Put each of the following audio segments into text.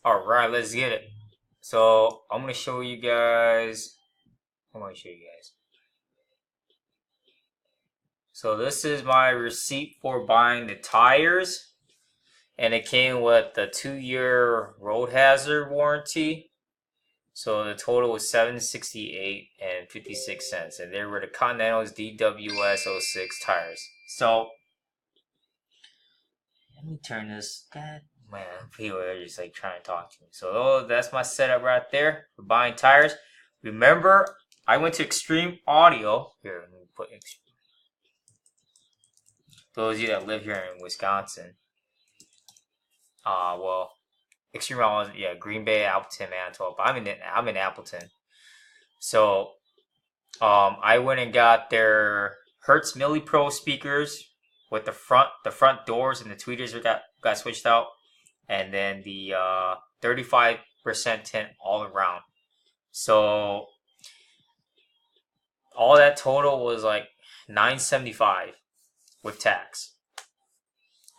Alright, let's get it. So I'm gonna show you guys. I'm gonna show you guys. So this is my receipt for buying the tires, and it came with the 2-year road hazard warranty. So the total was $768.56, and they were the Continentals DWS 06 tires. So let me turn this. God, man, people are just like trying to talk to me. So that's my setup right there for buying tires. Remember, I went to Extreme Audio. Here, let me put those of you that live here in Wisconsin. Well, Extreme Audio, yeah, Green Bay, Appleton, Manitoba. But I'm in Appleton. So, I went and got their Hertz Milli Pro speakers with the front doors and the tweeters got switched out, and then the 35% tint all around. So all that total was like $975 with tax,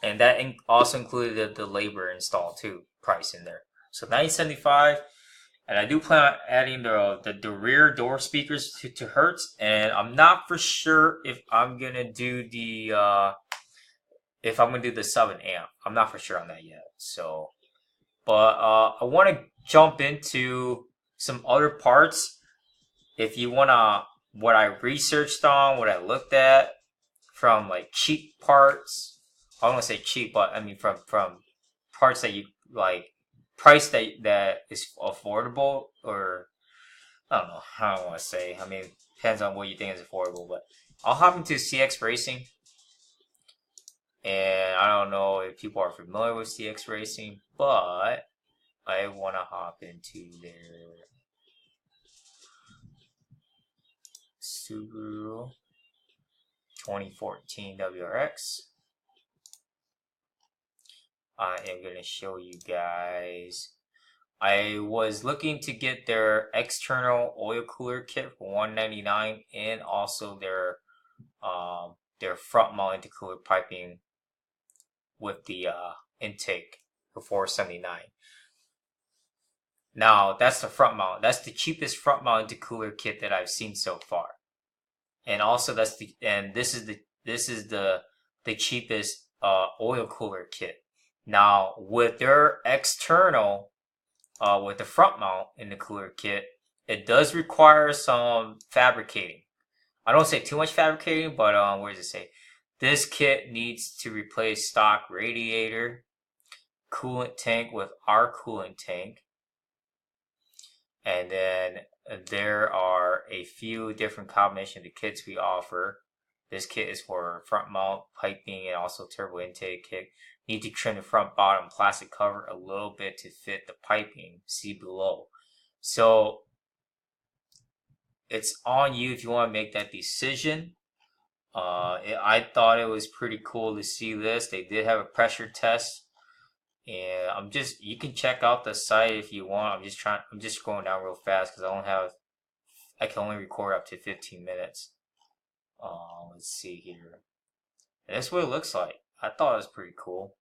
and that also included the labor install too price in there. So $975, and I do plan on adding the rear door speakers to Hertz, and I'm not for sure if I'm gonna do the 7 amp. I'm not for sure on that yet. So, but I want to jump into some other parts. If you wanna, what I researched on, what I looked at from like cheap parts. I don't want to say cheap, but I mean from parts that you like, price that is affordable, or I don't know how I want to say. I mean, depends on what you think is affordable. But I'll hop into CX Racing, and I don't know if people are familiar with CX Racing, but I want to hop into their Subaru 2014 WRX. I am going to show you guys. I was looking to get their external oil cooler kit for $199, and also their front mount intercooler piping with the intake for $479. Now that's the front mount. That's the cheapest front mount intercooler kit that I've seen so far, and also this is the cheapest oil cooler kit. Now with their external, with the front mount in the cooler kit, it does require some fabricating. I don't say too much fabricating, but where does it say? This kit needs to replace stock radiator, coolant tank with our coolant tank, and then there are a few different combinations of the kits we offer. This kit is for front mount piping and also turbo intake kit. Need to trim the front bottom plastic cover a little bit to fit the piping. See below. So it's on you if you want to make that decision. I thought it was pretty cool to see this. They did have a pressure test, and you can check out the site if you want. I'm just scrolling down real fast because I can only record up to 15 minutes. Let's see here. And that's what it looks like. I thought it was pretty cool.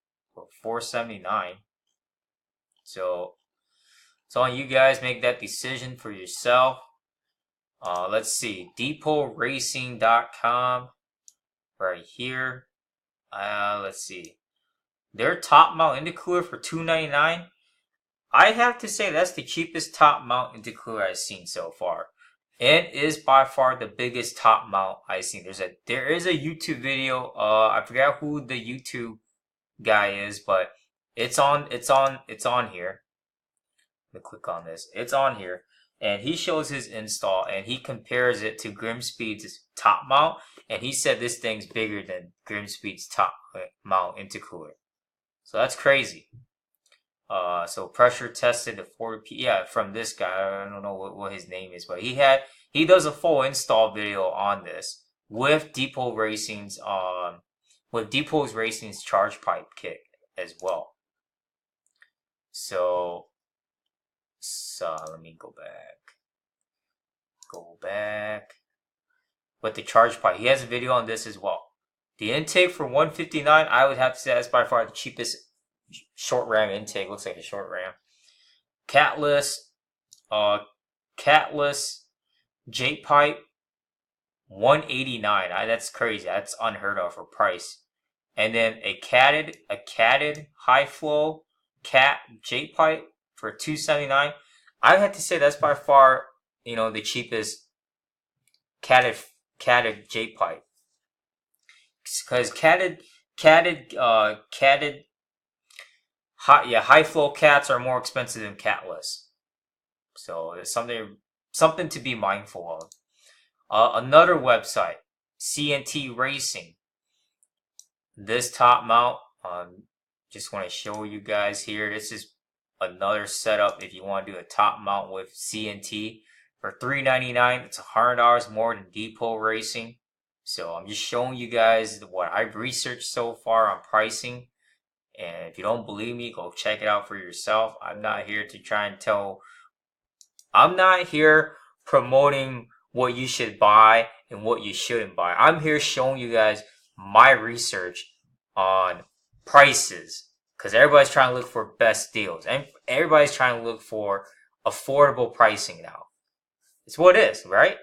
For $479. So it's on you guys. Make that decision for yourself. Let's see. DepotRacing.com. Right here. Let's see. Their top mount intercooler for $299. I have to say that's the cheapest top mount intercooler I've seen so far. And is by far the biggest top mount I've seen. There is a YouTube video. I forgot who the YouTube guy is, but it's on here. Let me click on this. It's on here, and he shows his install, and he compares it to Grimspeed's top mount, and he said this thing's bigger than Grimspeed's top mount intercooler. So that's crazy. So pressure tested the 40p. Yeah, from this guy. I don't know what his name is, but he does a full install video on this with Depot Racing's charge pipe kit as well. So let me go back. With the charge pipe, he has a video on this as well. The intake for $159, I would have to say that's by far the cheapest short ram intake. Looks like a short ram. Catless, Catless J pipe 189. That's crazy. That's unheard of for price. And then a catted high flow cat J pipe for 279. I have to say that's by far, the cheapest catted J pipe. Because high flow cats are more expensive than catless. So it's something to be mindful of. Another website, CNT Racing. This top mount, just want to show you guys here. This is another setup if you want to do a top mount with CNT for $399. It's $100 more than Depot Racing. So I'm just showing you guys what I've researched so far on pricing. And if you don't believe me, go check it out for yourself. I'm not here to try and I'm not here promoting what you should buy and what you shouldn't buy. I'm here showing you guys my research on prices, because everybody's trying to look for best deals and everybody's trying to look for affordable pricing now. It's what it is, right?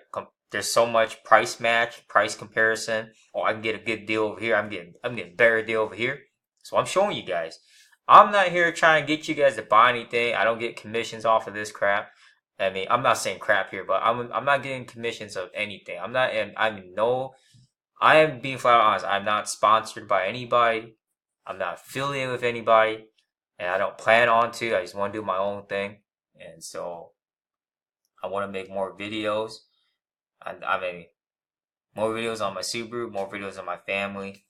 There's so much price match, price comparison. Oh, I can get a good deal over here. I'm getting a better deal over here. So I'm showing you guys. I'm not here trying to get you guys to buy anything. I don't get commissions off of this crap. I mean, I'm not saying crap here, but I'm not getting commissions of anything. I am being flat out honest. I'm not sponsored by anybody. I'm not affiliated with anybody, and I don't plan on to. I just want to do my own thing, and so I want to make more videos. More videos on my Subaru, more videos on my family.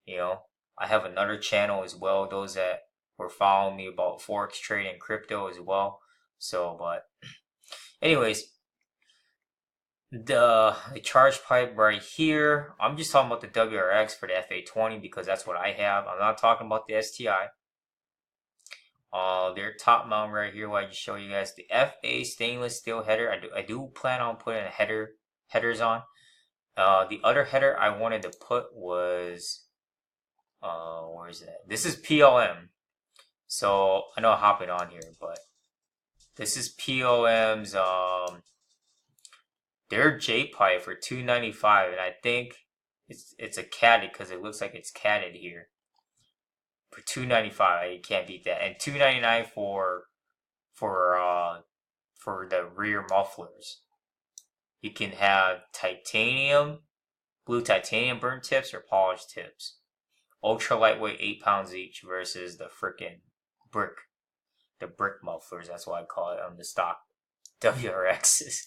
I have another channel as well. Those that were following me about forex trading and crypto as well. So, but anyways, the charge pipe right here. I'm just talking about the WRX for the FA20 because that's what I have. I'm not talking about the STI. Their top mount right here. What I just show you guys, the FA stainless steel header. I do plan on putting headers on. The other header I wanted to put was where is that? This is PLM. So I know I'm hopping on here, but this is PLM's their J pipe for $295, and I think it's a catted because it looks like it's catted here for $295. You can't beat that, and $299 for the rear mufflers. You can have blue titanium burnt tips or polished tips. Ultra lightweight, 8 pounds each versus the frickin' brick mufflers. That's what I call it on the stock WRXs.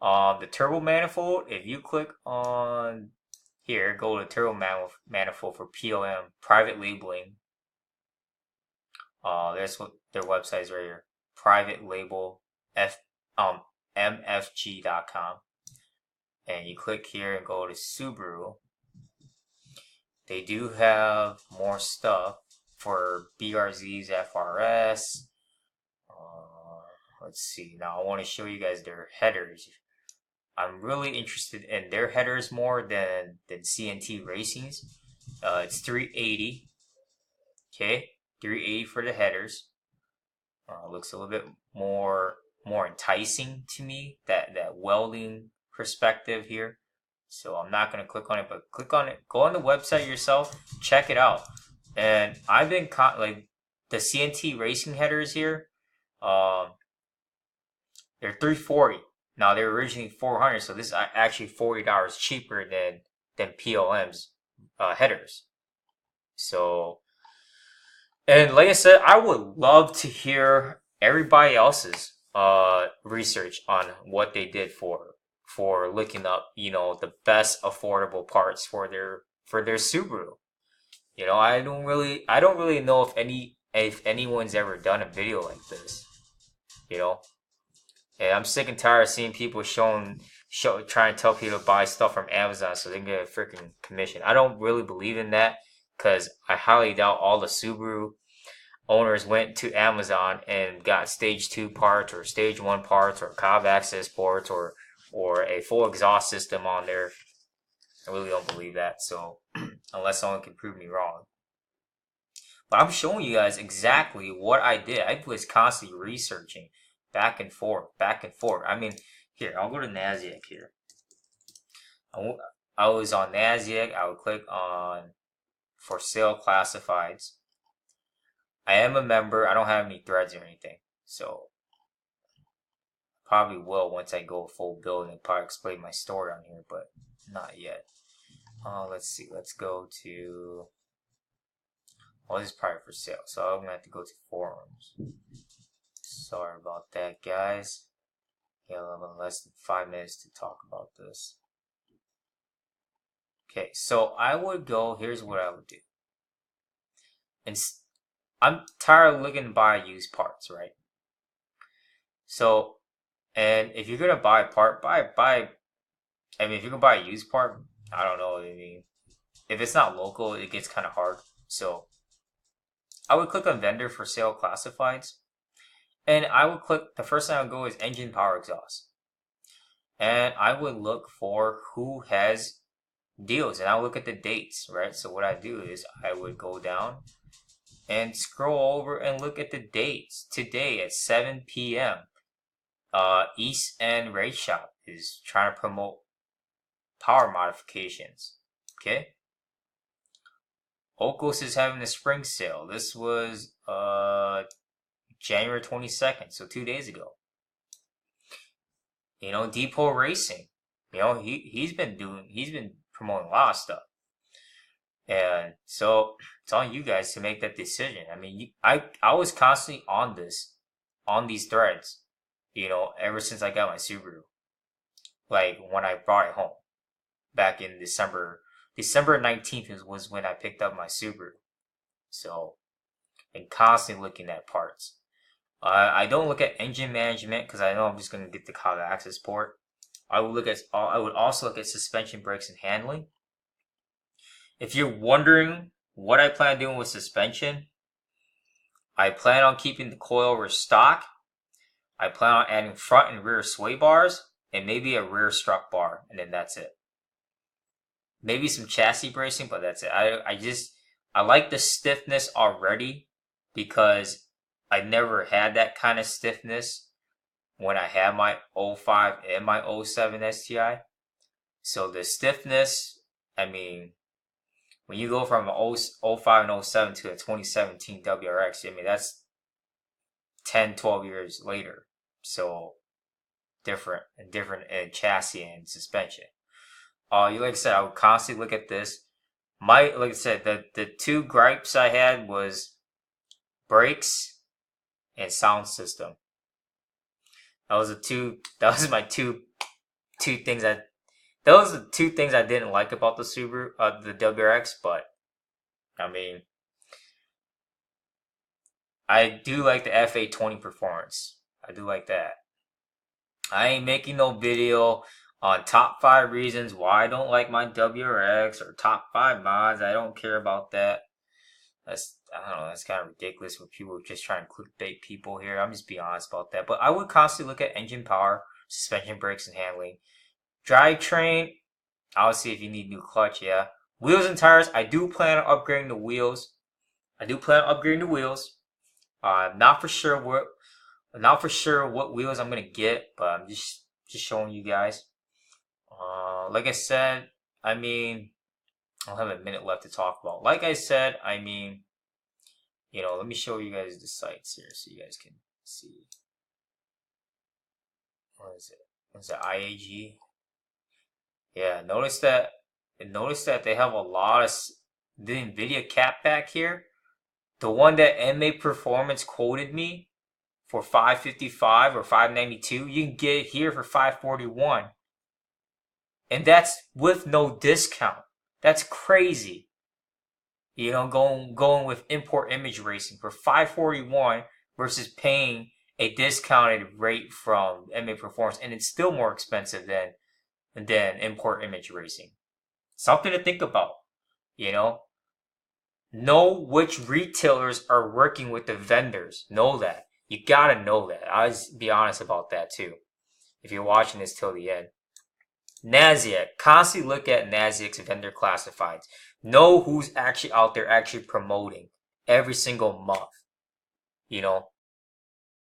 The turbo manifold, if you click on here, go to turbo manifold for PLM private labeling. There's what their website is right here. Private label mfg.com. And you click here and go to Subaru. They do have more stuff for BRZs, FRS. Let's see. Now I want to show you guys their headers. I'm really interested in their headers more than CNT Racing's. It's $380. Okay, $380 for the headers. Looks a little bit more enticing to me. That welding perspective here. So I'm not gonna click on it, but click on it. Go on the website yourself. Check it out. And I've been like the CNT Racing headers here. They're $340. Now they're originally $400, so this is actually $40 cheaper than PLM's headers. So, and like I said, I would love to hear everybody else's research on what they did for looking up, the best affordable parts for their Subaru. I don't really know if anyone's ever done a video like this. And I'm sick and tired of seeing people trying to tell people to buy stuff from Amazon so they can get a freaking commission. I don't really believe in that because I highly doubt all the Subaru owners went to Amazon and got stage 2 parts or stage 1 parts or cob access ports or a full exhaust system on there. I really don't believe that. So unless someone can prove me wrong. But I'm showing you guys exactly what I did. I was constantly researching back and forth, back and forth. I mean, here, I'll go to NASDAQ here. I was on NASDAQ. I would click on for sale classifieds. I am a member. I don't have any threads or anything. So, probably will once I go full build and probably explain my story on here, but not yet. Let's see. Let's go to... Well, this is probably for sale, so I'm going to have to go to forums. Sorry about that, guys. Yeah, a little less than 5 minutes to talk about this. Okay, so I would go, here's what I would do. And I'm tired of looking to buy used parts, right? So, and if you're going to buy a part, I mean, if you're going to buy a used part, I don't know, I mean, if it's not local, it gets kind of hard. So, I would click on vendor for sale classifieds. And I would click, the first thing I would go is engine power exhaust. And I would look for who has deals. And I would look at the dates, right? So what I do is I would go down and scroll over and look at the dates. Today at 7 p.m., East End Race Shop is trying to promote power modifications. Okay? Okos is having a spring sale. This was January 22nd, so 2 days ago. You know, Depot Racing. You know, he's been promoting a lot of stuff. And so it's on you guys to make that decision. I mean, I was constantly on these threads, you know, ever since I got my Subaru. Like when I brought it home back in December 19th was when I picked up my Subaru. So, and constantly looking at parts. I don't look at engine management because I know I'm just going to get the call to access port. I would also look at suspension, brakes, and handling. If you're wondering what I plan on doing with suspension, I plan on keeping the coilover stock. I plan on adding front and rear sway bars and maybe a rear strut bar, and then that's it. Maybe some chassis bracing, but that's it. I like the stiffness already because I never had that kind of stiffness when I had my 05 and my 07 STI. So the stiffness, I mean, when you go from an 05 and 07 to a 2017 WRX, I mean, that's 10, 12 years later. So different in chassis and suspension. Like I said, I would constantly look at this. Like I said, the two gripes I had was brakes and sound system. Those are the two things I didn't like about the Subaru, the WRX. But I mean, I do like the FA20 performance. I do like that. I ain't making no video on top 5 reasons why I don't like my WRX or top 5 mods. I don't care about that. I don't know, that's kind of ridiculous when people are just trying to clickbait people here. I'm just being honest about that. But I would constantly look at engine power, suspension, brakes, and handling. Drivetrain, obviously if you need new clutch, yeah. Wheels and tires, I do plan on upgrading the wheels. Not for sure what wheels I'm gonna get, but I'm just showing you guys. Like I said, I mean, I'll have a minute left to talk about. Like I said, I mean, you know, let me show you guys the sites here so you guys can see. What is it? What's that? IAG? Yeah, notice that they have a lot of the NVIDIA cap back here. The one that MA Performance quoted me for 555 or 592, you can get it here for 541. And that's with no discount. That's crazy. You know, going with import image racing for 541 versus paying a discounted rate from MA Performance, and it's still more expensive than import image racing. Something to think about. You know which retailers are working with the vendors. Know that. You gotta know that. I'll be honest about that too. If you're watching this till the end. NASDAQ. Constantly look at NASDAQ's vendor classifieds. Know who's actually out there actually promoting every single month. You know,